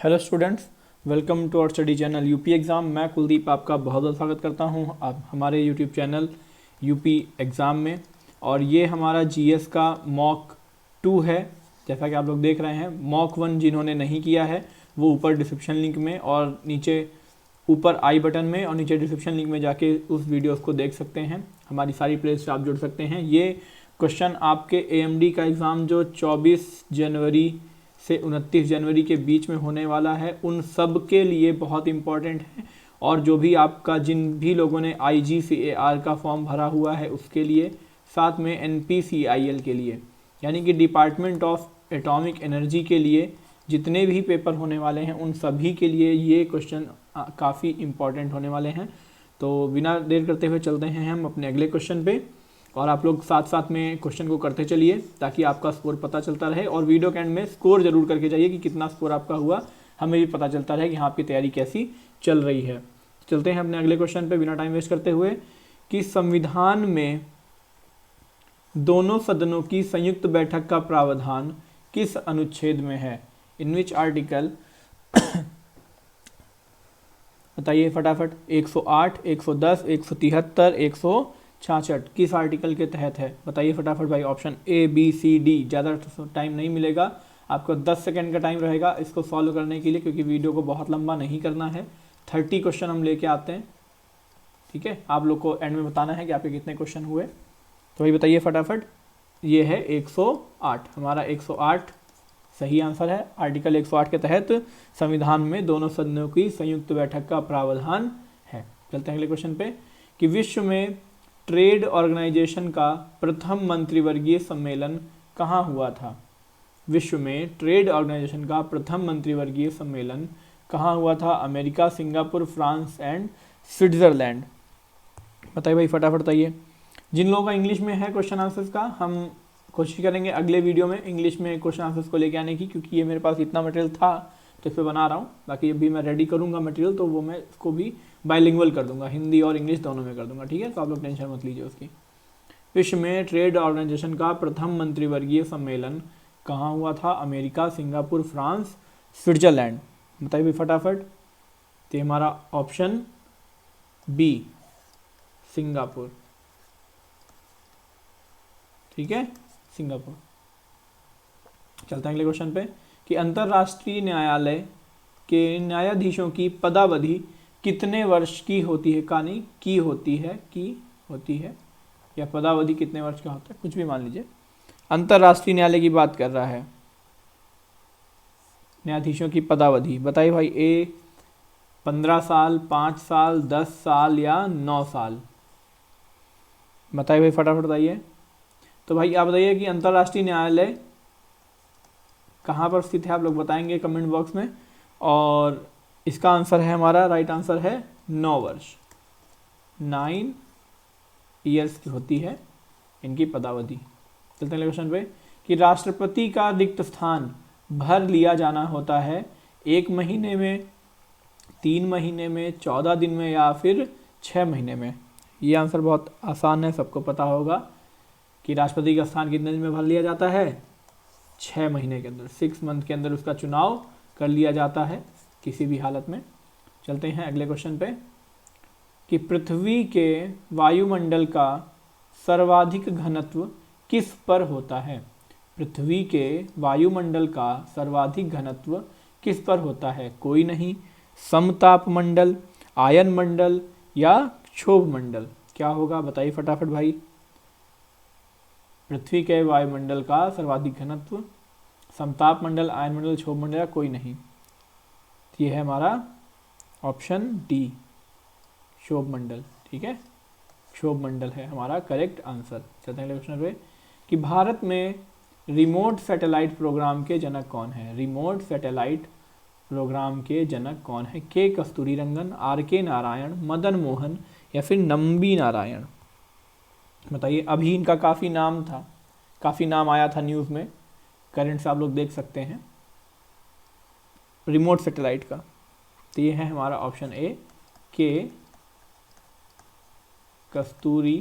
Hello students, welcome to our study channel UP exam. मैं कुलदीप आपका बहुत बहुत स्वागत करता हूं आप हमारे यूट्यूब चैनल यूपी एग्ज़ाम में। और ये हमारा जीएस का मॉक 2 है। जैसा कि आप लोग देख रहे हैं, मॉक 1 जिन्होंने नहीं किया है वो ऊपर डिस्क्रिप्शन लिंक में और नीचे ऊपर आई बटन में और नीचे डिस्क्रिप्शन लिंक में जाके उस वीडियोस को देख सकते हैं। हमारी सारी प्लेलिस्ट से आप जुड़ सकते हैं। ये क्वेश्चन आपके एएमडी का एग्ज़ाम जो 24 जनवरी से 29 जनवरी के बीच में होने वाला है, उन सब के लिए बहुत इम्पॉर्टेंट है। और जो भी आपका जिन भी लोगों ने IGCAR का फॉर्म भरा हुआ है उसके लिए, साथ में NPCIL के लिए, यानी कि डिपार्टमेंट ऑफ एटॉमिक एनर्जी के लिए जितने भी पेपर होने वाले हैं उन सभी के लिए ये क्वेश्चन काफ़ी इम्पॉर्टेंट होने वाले हैं। तो बिना देर करते हुए चलते हैं हम अपने अगले क्वेश्चन पे, और आप लोग साथ साथ में क्वेश्चन को करते चलिए ताकि आपका स्कोर पता चलता रहे। और वीडियो के एंड में स्कोर जरूर करके जाइए कि कितना स्कोर आपका हुआ, हमें भी पता चलता रहे कि हाँ आपकी तैयारी कैसी चल रही है। चलते हैं अपने अगले क्वेश्चन पे बिना टाइम वेस्ट करते हुए कि संविधान में दोनों सदनों की संयुक्त बैठक का प्रावधान किस अनुच्छेद में है? इन विच आर्टिकल? बताइए फटाफट। 108, 110, 173, 166 किस आर्टिकल के तहत है? बताइए फटाफट भाई। Option ABCD। ज़्यादा टाइम नहीं मिलेगा आपको, 10 सेकंड का टाइम रहेगा इसको सॉल्व करने के लिए, क्योंकि वीडियो को बहुत लंबा नहीं करना है। 30 क्वेश्चन हम लेके आते हैं, ठीक है। आप लोग को एंड में बताना है कि आपके कितने क्वेश्चन हुए। तो भाई बताइए फटाफट। ये है 108, हमारा 108 सही आंसर है। आर्टिकल 108 के तहत संविधान में दोनों सदनों की संयुक्त बैठक का प्रावधान है। चलते हैं अगले क्वेश्चन पे कि विश्व में ट्रेड ऑर्गेनाइजेशन का प्रथम मंत्रिवर्गीय सम्मेलन कहाँ हुआ था? विश्व में ट्रेड ऑर्गेनाइजेशन का प्रथम मंत्रिवर्गीय सम्मेलन कहाँ हुआ था? America, Singapore, France and Switzerland. बताइए भाई फटाफट बताइए। जिन लोगों का इंग्लिश में है क्वेश्चन आंसर्स का, हम कोशिश करेंगे अगले वीडियो में इंग्लिश में क्वेश्चन आंसर्स को लेके आने की, क्योंकि ये मेरे पास इतना मटेरियल था तो इस पर बना रहा हूँ। बाकी अभी मैं रेडी करूँगा मटेरियल तो वो मैं इसको भी बाइलिंगुअल कर दूंगा, हिंदी और इंग्लिश दोनों में कर दूंगा, ठीक है। तो आप लोग टेंशन मत लीजिए उसकी। विश्व में ट्रेड ऑर्गेनाइजेशन का प्रथम मंत्रिवर्गीय सम्मेलन कहाँ हुआ था? America, Singapore, France, Switzerland. बताइए भाई फटाफट। तो हमारा ऑप्शन B सिंगापुर, ठीक है, सिंगापुर। चलते हैं अगले क्वेश्चन पे कि अंतर्राष्ट्रीय न्यायालय के न्यायाधीशों की पदावधि कितने वर्ष की होती है? कहानी की होती है या पदावधि कितने वर्ष का होता है, कुछ भी मान लीजिए। अंतर्राष्ट्रीय न्यायालय की बात कर रहा है, न्यायाधीशों की पदावधि। बताइए भाई। A 15 साल, 5 साल, 10 साल या 9 साल? बताइए भाई फटाफट बताइए। तो भाई आप बताइए कि अंतर्राष्ट्रीय न्यायालय कहाँ पर स्थित है, आप लोग बताएंगे कमेंट बॉक्स में। और इसका आंसर है, हमारा राइट आंसर है 9 वर्ष, 9 ईयर्स की होती है इनकी पदावधि। चलते हैं क्वेश्चन पे कि राष्ट्रपति का रिक्त स्थान भर लिया जाना होता है 1 महीने में, 3 महीने में, 14 दिन में या फिर 6 महीने में? ये आंसर बहुत आसान है, सबको पता होगा कि राष्ट्रपति का स्थान कितने दिन में भर लिया जाता है? 6 महीने के अंदर, 6 मंथ के अंदर उसका चुनाव कर लिया जाता है किसी भी हालत में। चलते हैं अगले क्वेश्चन पे कि पृथ्वी के वायुमंडल का सर्वाधिक घनत्व किस पर होता है? पृथ्वी के वायुमंडल का सर्वाधिक घनत्व किस पर होता है? कोई नहीं, समताप मंडल, आयन मंडल या क्षोभ मंडल? क्या होगा बताइए फटाफट भाई। पृथ्वी के वायुमंडल का सर्वाधिक घनत्व, समताप मंडल, आयन मंडल, क्षोभ मंडल या कोई नहीं? ये है हमारा ऑप्शन D क्षोभ मंडल, ठीक है। क्षोभ मंडल है हमारा करेक्ट आंसर। चलते हैं क्वेश्चन पे कि भारत में रिमोट सैटेलाइट प्रोग्राम के जनक कौन है? रिमोट सैटेलाइट प्रोग्राम के जनक कौन है? K कस्तूरीरंगन, RK नारायण, मदन मोहन या फिर नंबी नारायण? बताइए। अभी इनका काफ़ी नाम था, काफ़ी नाम आया था न्यूज़ में, करंट से आप लोग देख सकते हैं रिमोट सैटेलाइट का। तो ये है हमारा option A K Kasturi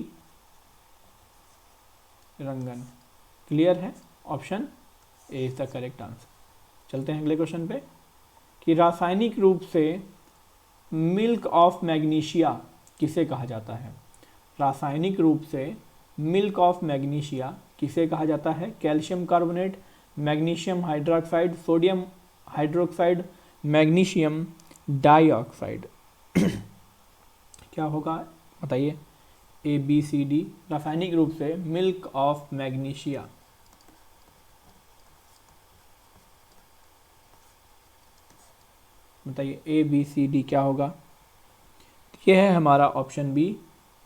Rangan. Clear है? Option A is the correct answer. चलते हैं अगले क्वेश्चन पे कि रासायनिक रूप से मिल्क ऑफ मैग्नीशिया किसे कहा जाता है? रासायनिक रूप से मिल्क ऑफ मैग्नीशिया किसे कहा जाता है? Calcium carbonate, magnesium hydroxide, sodium hydroxide, magnesium dioxide. क्या होगा बताइए? A B C D. रासायनिक रूप से मिल्क ऑफ मैग्नीशिया, बताइए ए बी सी डी क्या होगा? यह है हमारा ऑप्शन बी,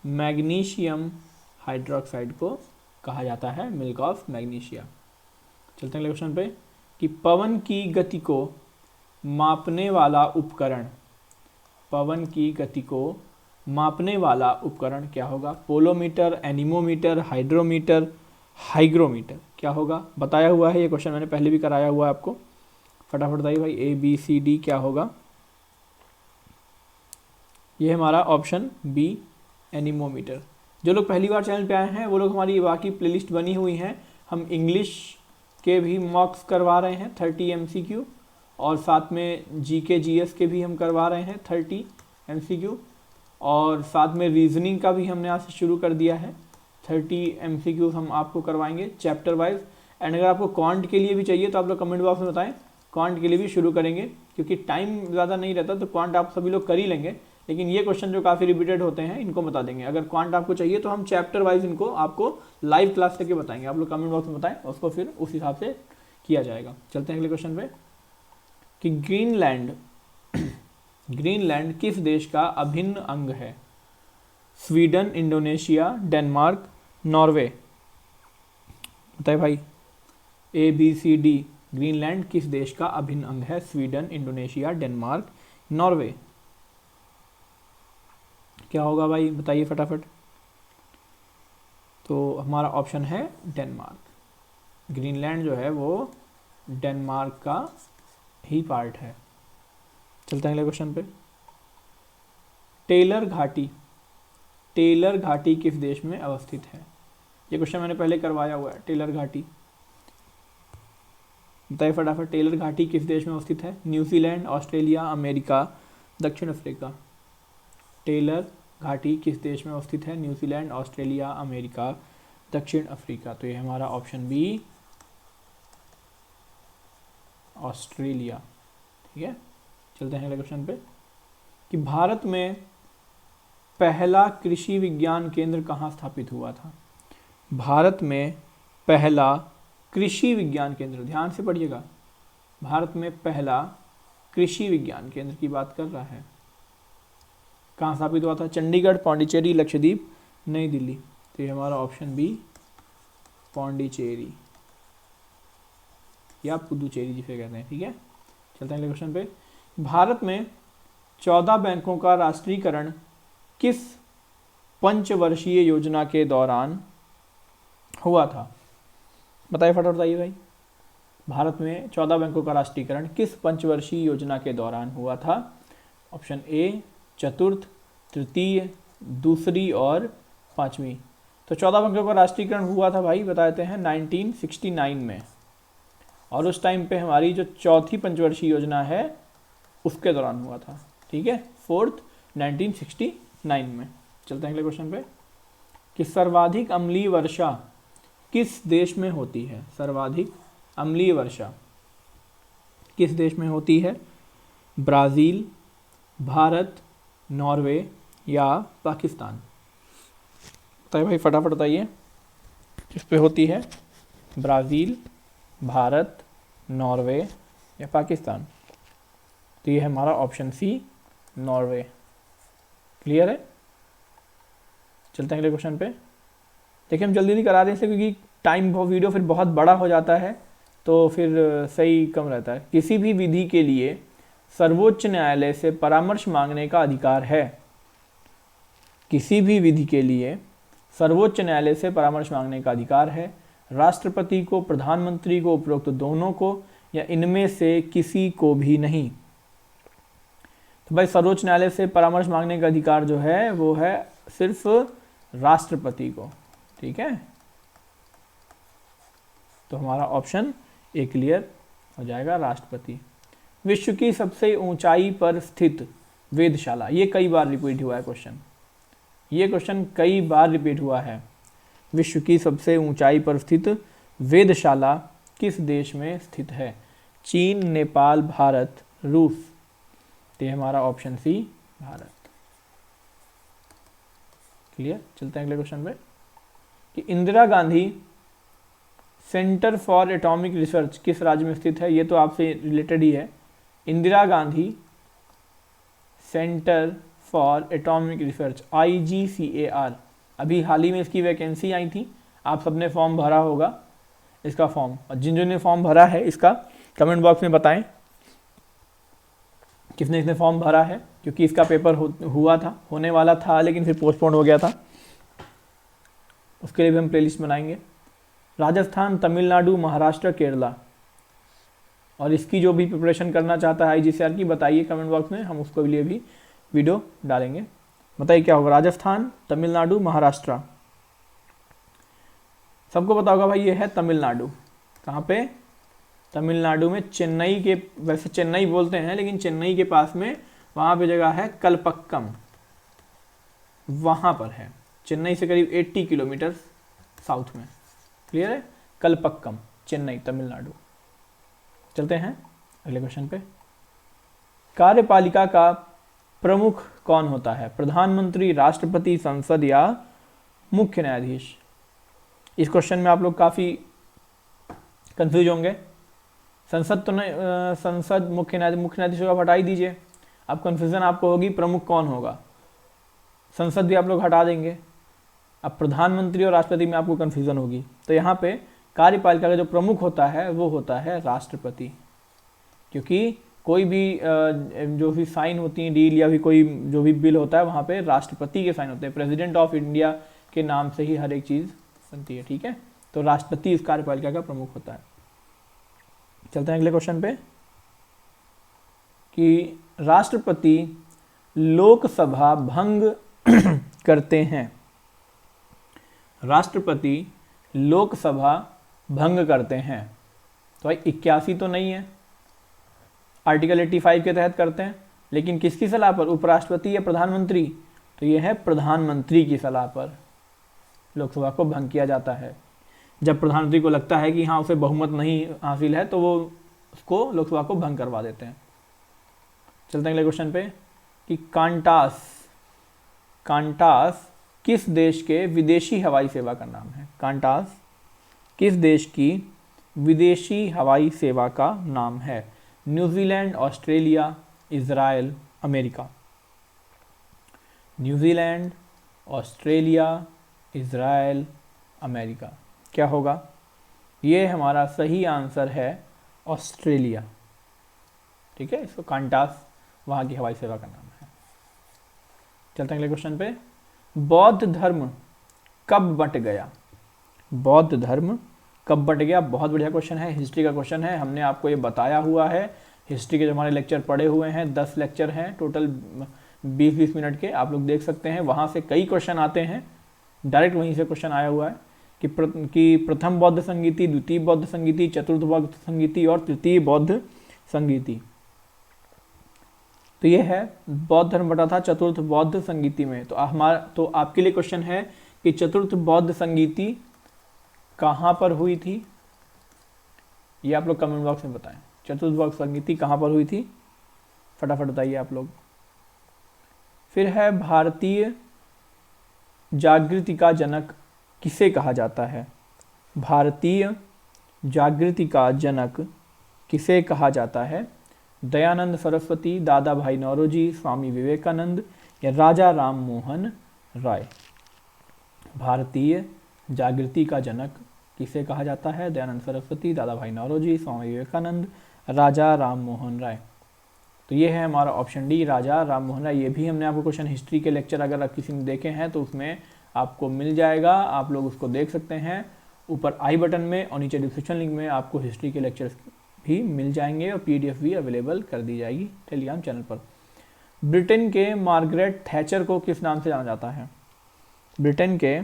मैग्नीशियम हाइड्रोक्साइड को कहा जाता है मिल्क ऑफ मैग्नीशिया। चलते हैं अगले क्वेश्चन पे कि पवन की गति को मापने वाला उपकरण, पवन की गति को मापने वाला उपकरण क्या होगा? पोलोमीटर, एनीमोमीटर, हाइड्रोमीटर, हाइग्रोमीटर क्या होगा? बताया हुआ है ये क्वेश्चन, मैंने पहले भी कराया हुआ है आपको। फटाफट बताइए भाई ए बी सी डी क्या होगा? ये हमारा ऑप्शन बी, एनीमोमीटर। जो लोग पहली बार चैनल पे आए हैं वो लोग, हमारी बाकी प्लेलिस्ट बनी हुई हैं। हम इंग्लिश के भी मॉक्स करवा रहे हैं 30 MCQ, और साथ में जीके जीएस के भी हम करवा रहे हैं 30 MCQ, और साथ में रीजनिंग का भी हमने आज से शुरू कर दिया है 30 MCQ हम आपको करवाएंगे चैप्टर वाइज। एंड अगर आपको क्वांट के लिए भी चाहिए तो आप लोग कमेंट बॉक्स में बताएं, क्वांट के लिए भी शुरू करेंगे, क्योंकि टाइम ज़्यादा नहीं रहता तो क्वांट आप सभी लोग कर ही लेंगे, लेकिन ये क्वेश्चन जो काफ़ी रिपीटेड होते हैं इनको बता देंगे। अगर क्वांट आपको चाहिए तो हम चैप्टर वाइज इनको आपको लाइव क्लास लेके बताएंगे, आप लोग कमेंट बॉक्स में बताएं, उसको फिर उस हिसाब से किया जाएगा। चलते हैं अगले क्वेश्चन पे कि ग्रीनलैंड, ग्रीनलैंड किस देश का अभिन्न अंग है? Sweden, Indonesia, Denmark, Norway. बताए भाई A B C D. Greenland किस देश का अभिन्न अंग है? Sweden, Indonesia, Denmark, Norway. क्या होगा भाई बताइए फटाफट। तो हमारा ऑप्शन है डेनमार्क। ग्रीनलैंड जो है वो डेनमार्क का ही पार्ट है। चलते हैं अगले क्वेश्चन पे। टेलर घाटी, टेलर घाटी किस देश में अवस्थित है? ये क्वेश्चन मैंने पहले करवाया हुआ है। टेलर घाटी बताइए फटाफट, टेलर घाटी किस देश में अवस्थित है? न्यूजीलैंड, ऑस्ट्रेलिया, अमेरिका, दक्षिण अफ्रीका। टेलर घाटी किस देश में अवस्थित है? न्यूजीलैंड, ऑस्ट्रेलिया, अमेरिका, दक्षिण अफ्रीका। तो ये हमारा ऑप्शन बी, ऑस्ट्रेलिया। ठीक है, चलते हैं अगले क्वेश्चन पे कि भारत में पहला कृषि विज्ञान केंद्र कहाँ स्थापित हुआ था? भारत में पहला कृषि विज्ञान केंद्र, ध्यान से पढ़िएगा, भारत में पहला कृषि विज्ञान केंद्र की बात कर रहा है, कहाँ स्थापित हुआ था? चंडीगढ़, पौंडीचेरी, लक्षद्वीप, नई दिल्ली। तो ये हमारा ऑप्शन बी, पौंडीचेरी या पुदुचेरी जिसे कहते हैं। ठीक है, चलते हैं अगले क्वेश्चन पे। भारत में 14 बैंकों का राष्ट्रीयकरण किस पंचवर्षीय योजना के दौरान हुआ था? बताइए फटाफट बताइए भाई। भारत में 14 बैंकों का राष्ट्रीयकरण किस पंचवर्षीय योजना के दौरान हुआ था? ऑप्शन ए चतुर्थ, तृतीय, दूसरी और पांचवी। तो 14 बैंकों का राष्ट्रीयकरण हुआ था भाई, बताते हैं 1969 में, और उस टाइम पे हमारी जो चौथी पंचवर्षीय योजना है उसके दौरान हुआ था। ठीक है, फोर्थ 1969 में। चलते हैं अगले क्वेश्चन पे कि सर्वाधिक अम्लीय वर्षा किस देश में होती है? सर्वाधिक अम्लीय वर्षा किस देश में होती है? ब्राज़ील, भारत, नॉर्वे या पाकिस्तान। बताइए भाई फटाफट बताइए, किस पे होती है? ब्राज़ील, भारत, नॉर्वे या पाकिस्तान। तो ये है हमारा ऑप्शन सी, नॉर्वे। क्लियर है? चलते हैं अगले क्वेश्चन पे। देखिए हम जल्दी जल्दी करा दें क्योंकि टाइम वीडियो फिर बहुत बड़ा हो जाता है तो फिर सही कम रहता है। किसी भी विधि के लिए सर्वोच्च न्यायालय से परामर्श मांगने का अधिकार है। किसी भी विधि के लिए सर्वोच्च न्यायालय से परामर्श मांगने का अधिकार है। राष्ट्रपति को, प्रधानमंत्री को, उपरोक्त दोनों को, या इनमें से किसी को भी नहीं। तो भाई सर्वोच्च न्यायालय से परामर्श मांगने का अधिकार जो है वो है सिर्फ राष्ट्रपति को। ठीक है, तो हमारा ऑप्शन ए क्लियर हो जाएगा, राष्ट्रपति। विश्व की सबसे ऊंचाई पर स्थित वेधशाला, ये कई बार रिपीट हुआ है क्वेश्चन, ये क्वेश्चन कई बार रिपीट हुआ है। विश्व की सबसे ऊंचाई पर स्थित वेधशाला किस देश में स्थित है? चीन, नेपाल, भारत, रूस। तो ये हमारा ऑप्शन सी भारत। क्लियर? चलते हैं अगले क्वेश्चन पे कि Indira Gandhi centre for atomic research किस राज्य में स्थित है? ये तो आपसे रिलेटेड ही है। Indira Gandhi centre for atomic research IGCAR, अभी हाल ही में इसकी वैकेंसी आई थी, आप सबने फॉर्म भरा होगा इसका फॉर्म, और जिन जिन ने फॉर्म भरा है इसका कमेंट बॉक्स में बताएं किसने किसने फॉर्म भरा है, क्योंकि इसका पेपर हुआ था, होने वाला था लेकिन फिर पोस्टपोन हो गया था। उसके लिए भी हम प्लेलिस्ट बनाएंगे। राजस्थान, तमिलनाडु, महाराष्ट्र, केरला, और इसकी जो भी प्रिपरेशन करना चाहता है IGCAR की बताइए कमेंट बॉक्स में, हम उसके लिए भी वीडियो डालेंगे। बताइए क्या होगा? राजस्थान, तमिलनाडु, महाराष्ट्र। सबको पता होगा भाई ये है तमिलनाडु। कहाँ पे? तमिलनाडु में चेन्नई के, वैसे चेन्नई बोलते हैं लेकिन चेन्नई के पास में वहाँ पे जगह है कलपक्कम, वहाँ पर है। चेन्नई से करीब 80 किलोमीटर साउथ में। क्लियर है? कलपक्कम, चेन्नई, तमिलनाडु। चलते हैं अगले क्वेश्चन पे। कार्यपालिका का प्रमुख कौन होता है? प्रधानमंत्री, राष्ट्रपति, संसद या मुख्य न्यायाधीश? इस क्वेश्चन में आप लोग काफ़ी कंफ्यूज होंगे। संसद तो नहीं, संसद, मुख्य न्यायाधीश का हटा ही दीजिए। अब कन्फ्यूजन आपको होगी प्रमुख कौन होगा, संसद भी आप लोग हटा देंगे। अब प्रधानमंत्री और राष्ट्रपति में आपको कन्फ्यूजन होगी, तो यहाँ पे कार्यपालिका का जो प्रमुख होता है वो होता है राष्ट्रपति, क्योंकि कोई भी जो भी साइन होती है डील या भी कोई जो भी बिल होता है वहाँ पे राष्ट्रपति के साइन होते हैं। प्रेसिडेंट ऑफ इंडिया के नाम से ही हर एक चीज़ बनती है। ठीक है, तो राष्ट्रपति इस कार्यपालिका का प्रमुख होता है। चलते हैं अगले क्वेश्चन पे कि राष्ट्रपति लोकसभा भंग करते हैं। राष्ट्रपति लोकसभा भंग करते हैं, तो भाई 81 तो नहीं है, आर्टिकल 85 के तहत करते हैं, लेकिन किसकी सलाह पर? उपराष्ट्रपति या प्रधानमंत्री? तो यह है प्रधानमंत्री की सलाह पर लोकसभा को भंग किया जाता है। जब प्रधानमंत्री को लगता है कि हाँ उसे बहुमत नहीं हासिल है तो वो उसको लोकसभा को भंग करवा देते हैं। चलते हैं अगले क्वेश्चन पे कि कांटास किस देश के विदेशी हवाई सेवा का नाम है? कांटास किस देश की विदेशी हवाई सेवा का नाम है? New Zealand, Australia, Israel, America. New Zealand, Australia, Israel, America. क्या होगा? ये हमारा सही आंसर है ऑस्ट्रेलिया। ठीक है, इसको कांटास वहाँ की हवाई सेवा का नाम है। चलते हैं अगले क्वेश्चन पे। बौद्ध धर्म कब बंट गया? बौद्ध धर्म कब बंट गया? बहुत बढ़िया क्वेश्चन है, हिस्ट्री का क्वेश्चन है, हमने आपको ये बताया हुआ है। हिस्ट्री के जो हमारे लेक्चर पड़े हुए हैं 10 लेक्चर हैं टोटल, 20-20 मिनट के, आप लोग देख सकते हैं। वहाँ से कई क्वेश्चन आते हैं, डायरेक्ट वहीं से क्वेश्चन आया हुआ है कि प्रथम बौद्ध संगीति, द्वितीय बौद्ध संगीति, चतुर्थ बौद्ध संगीति और तृतीय बौद्ध संगीति। तो ये है बौद्ध धर्म बटा था चतुर्थ बौद्ध संगीति में। तो आपके लिए क्वेश्चन है कि चतुर्थ बौद्ध संगीति कहाँ पर हुई थी? ये आप लोग कमेंट बॉक्स में बताएं, चतुर्थ बौद्ध संगीति कहाँ पर हुई थी? फटाफट बताइए आप लोग। फिर है भारतीय जागृति का जनक किसे कहा जाता है? भारतीय जागृति का जनक किसे कहा जाता है? दयानंद सरस्वती, दादा भाई नौरोजी, स्वामी विवेकानंद या राजा राम मोहन राय। भारतीय जागृति का जनक किसे कहा जाता है? दयानंद सरस्वती, दादा भाई नौरोजी, स्वामी विवेकानंद, राजा राम मोहन राय। तो ये है हमारा ऑप्शन डी, राजा राम मोहन राय। ये भी हमने आपको क्वेश्चन हिस्ट्री के लेक्चर अगर आप किसी ने देखे हैं तो उसमें आपको मिल जाएगा, आप लोग उसको देख सकते हैं ऊपर आई बटन में, और नीचे डिस्क्रिप्शन लिंक में आपको हिस्ट्री के लेक्चर्स भी मिल जाएंगे और PDF भी अवेलेबल कर दी जाएगी टेलीग्राम चैनल पर। ब्रिटेन के मार्गरेट थैचर को किस नाम से जाना जाता है? ब्रिटेन के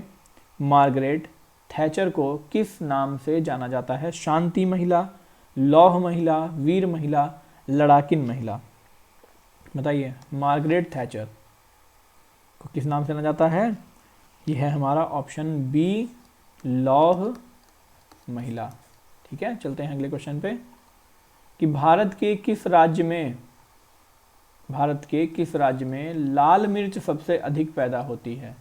मार्गरेट थैचर को किस नाम से जाना जाता है? शांति महिला, लौह महिला, वीर महिला, लड़ाकिन महिला? बताइए। मार्गरेट थैचर को किस नाम से जाना जाता है? यह है हमारा ऑप्शन बी, लौह महिला। ठीक है, चलते हैं अगले क्वेश्चन पे कि भारत के किस राज्य में लाल मिर्च सबसे अधिक पैदा होती है?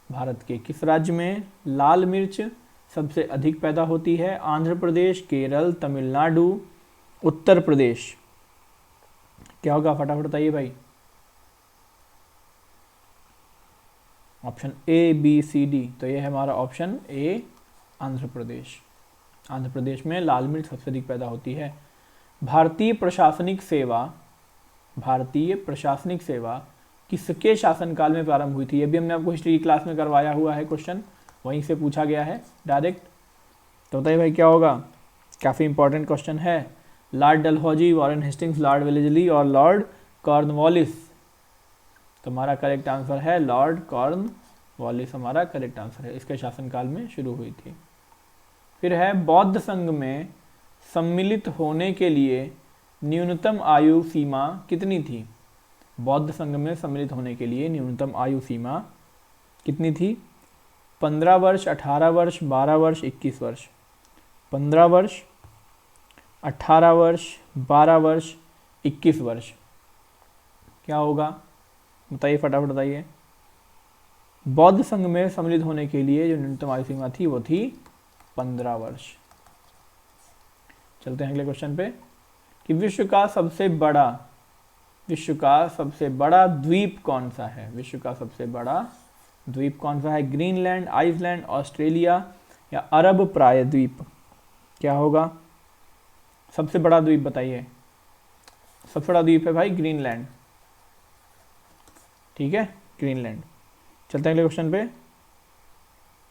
भारत के किस राज्य में लाल मिर्च सबसे अधिक पैदा होती है? आंध्र प्रदेश, केरल, तमिलनाडु, उत्तर प्रदेश। क्या होगा, फटाफट बताइए भाई। Option A, B, C, D. तो ये है हमारा ऑप्शन ए, आंध्र प्रदेश। आंध्र प्रदेश में लाल मिर्च सबसे अधिक पैदा होती है। भारतीय प्रशासनिक सेवा किसके शासनकाल में प्रारंभ हुई थी? ये भी हमने आपको हिस्ट्री क्लास में करवाया हुआ है, क्वेश्चन वहीं से पूछा गया है डायरेक्ट। तो बताइए भाई क्या होगा, काफ़ी इंपॉर्टेंट क्वेश्चन है। Lord Dalhousie, Warren Hastings, Lord Wellesley और लॉर्ड कॉर्नवालिस। तो हमारा करेक्ट आंसर है लॉर्ड कॉर्नवालिस, हमारा करेक्ट आंसर है। इसके शासनकाल में शुरू हुई थी। फिर है बौद्ध संघ में सम्मिलित होने के लिए न्यूनतम आयु सीमा कितनी थी? बौद्ध संघ में सम्मिलित होने के लिए न्यूनतम आयु सीमा कितनी थी? 15 वर्ष, 18 वर्ष, 12 वर्ष, 21 वर्ष। 15 वर्ष, 18 वर्ष, 12 वर्ष, 21 वर्ष। क्या होगा बताइए, फटाफट बताइए। बौद्ध संघ में सम्मिलित होने के लिए जो न्यूनतम आयु सीमा थी वो थी 15 वर्ष। चलते हैं अगले क्वेश्चन पे कि विश्व का सबसे बड़ा द्वीप कौन सा है? विश्व का सबसे बड़ा द्वीप कौन सा है? ग्रीनलैंड, आइसलैंड, ऑस्ट्रेलिया या अरब प्रायद्वीप? क्या होगा सबसे बड़ा द्वीप, बताइए। सबसे बड़ा द्वीप है भाई ग्रीनलैंड। ठीक है, ग्रीनलैंड। चलते हैं अगले क्वेश्चन पे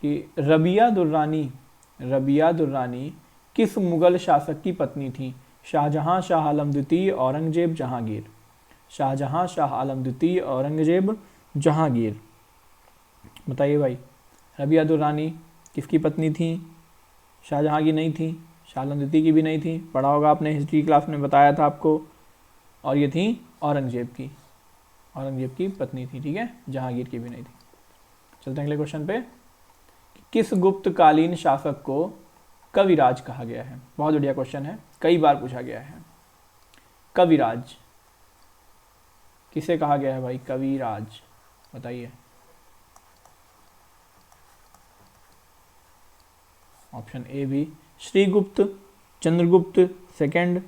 कि रबिया दुर्रानी किस मुगल शासक की पत्नी थी? शाहजहां, शाह आलम द्वितीय, औरंगजेब, जहांगीर। शाहजहां, शाह आलम द्वितीय, औरंगजेब, जहांगीर। बताइए भाई, रबिया दुर्रानी किसकी पत्नी थी? शाहजहां की नहीं थी, शाह आलम द्वितीय की भी नहीं थी, पढ़ा होगा आपने, हिस्ट्री क्लास में बताया था आपको। और ये थी औरंगजेब की पत्नी थी। ठीक है, जहांगीर की भी नहीं थी। चलते हैं अगले क्वेश्चन पे, किस गुप्तकालीन शासक को कविराज कहा गया है? बहुत बढ़िया क्वेश्चन है, कई बार पूछा गया है। कविराज किसे कहा गया है भाई? कविराज, बताइए। ऑप्शन ए भी, श्रीगुप्त, चंद्रगुप्त सेकंड,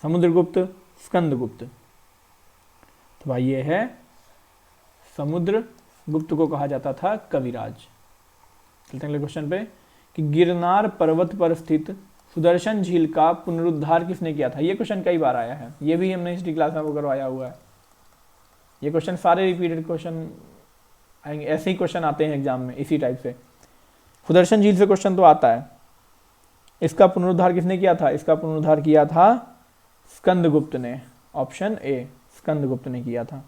समुद्रगुप्त, स्कंदगुप्त। तो भाई ये है समुद्रगुप्त को कहा जाता था कविराज। चलते हैं अगले क्वेश्चन पे कि गिरनार पर्वत पर स्थित सुदर्शन झील का पुनरुद्धार किसने किया था? ये क्वेश्चन कई बार आया है, ये भी हमने हिस्ट्री क्लास में वो करवाया हुआ है। ये क्वेश्चन सारे रिपीटेड क्वेश्चन आएंगे, ऐसे ही क्वेश्चन आते हैं एग्जाम में इसी टाइप से। सुदर्शन झील से क्वेश्चन तो आता है। इसका पुनरुद्धार किसने किया था? इसका पुनरुद्धार किया था स्कंदगुप्त ने। ऑप्शन ए, स्कंदगुप्त ने किया था।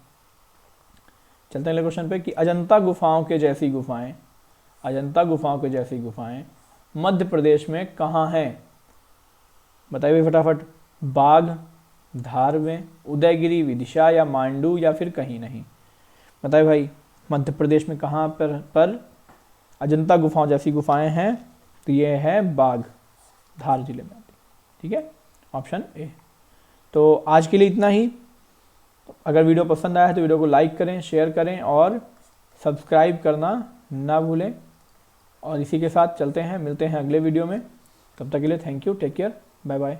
चलते हैं अगले क्वेश्चन पे कि अजंता गुफाओं के जैसी गुफाएं मध्य प्रदेश में कहाँ हैं? बताइए फटाफट। बाघ, धार में, उदयगिरी, विदिशा या मांडू या फिर कहीं नहीं? बताइए भाई, मध्य प्रदेश में कहाँ पर अजंता गुफाओं जैसी गुफाएं हैं? तो ये है बाघ, धार जिले में आती। ठीक है, ऑप्शन ए। तो आज के लिए इतना ही। अगर वीडियो पसंद आया है तो वीडियो को लाइक करें, शेयर करें और सब्सक्राइब करना ना भूलें। और इसी के साथ चलते हैं, मिलते हैं अगले वीडियो में। तब तक के लिए thank you, take care, bye bye.